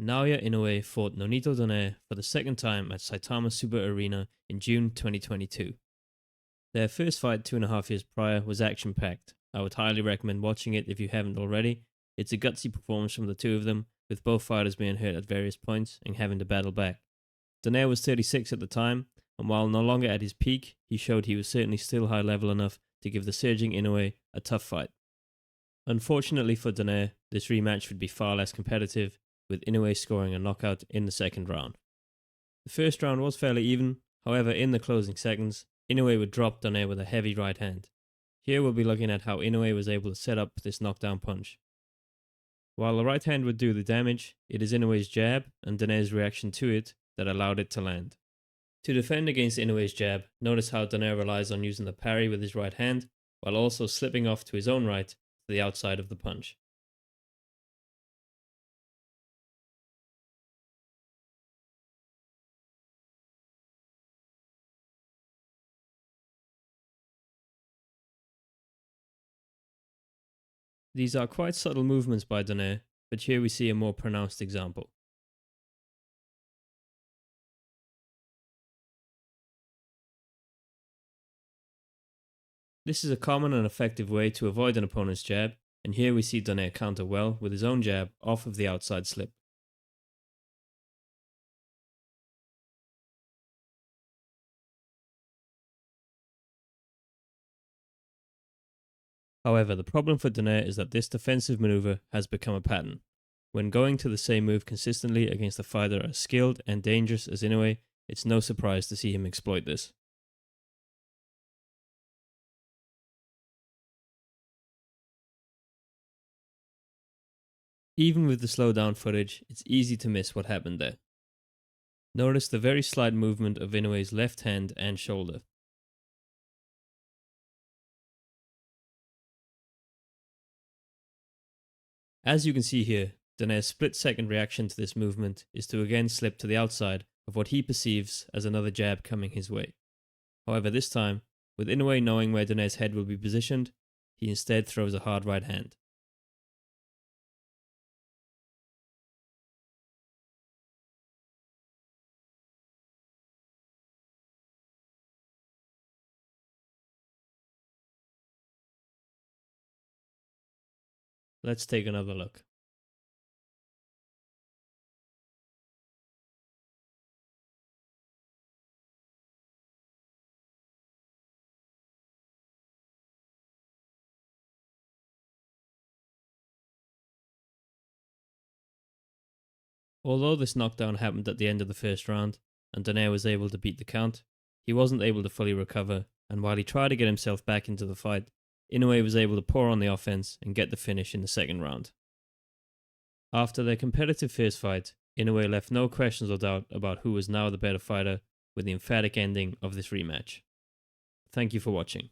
Naoya Inoue fought Nonito Donaire for the second time at Saitama Super Arena in June 2022. Their first fight 2.5 years prior was action-packed. I would highly recommend watching it if you haven't already. It's a gutsy performance from the two of them, with both fighters being hurt at various points and having to battle back. Donaire was 36 at the time, and while no longer at his peak, he showed he was certainly still high level enough to give the surging Inoue a tough fight. Unfortunately for Donaire, this rematch would be far less competitive, with Inoue scoring a knockout in the second round. The first round was fairly even, however in the closing seconds, Inoue would drop Donaire with a heavy right hand. Here we'll be looking at how Inoue was able to set up this knockdown punch. While the right hand would do the damage, it is Inoue's jab and Donaire's reaction to it that allowed it to land. To defend against Inoue's jab, notice how Donaire relies on using the parry with his right hand, while also slipping off to his own right to the outside of the punch. These are quite subtle movements by Donaire, but here we see a more pronounced example. This is a common and effective way to avoid an opponent's jab, and here we see Donaire counter well with his own jab off of the outside slip. However, the problem for Donaire is that this defensive maneuver has become a pattern. When going to the same move consistently against a fighter as skilled and dangerous as Inoue, it's no surprise to see him exploit this. Even with the slowed down footage, it's easy to miss what happened there. Notice the very slight movement of Inoue's left hand and shoulder. As you can see here, Donaire's split-second reaction to this movement is to again slip to the outside of what he perceives as another jab coming his way. However, this time, with Inoue knowing where Donaire's head will be positioned, he instead throws a hard right hand. Let's take another look. Although this knockdown happened at the end of the first round, and Donaire was able to beat the count, he wasn't able to fully recover, and while he tried to get himself back into the fight, Inoue was able to pour on the offense and get the finish in the second round. After their competitive first fight, Inoue left no questions or doubt about who was now the better fighter with the emphatic ending of this rematch. Thank you for watching.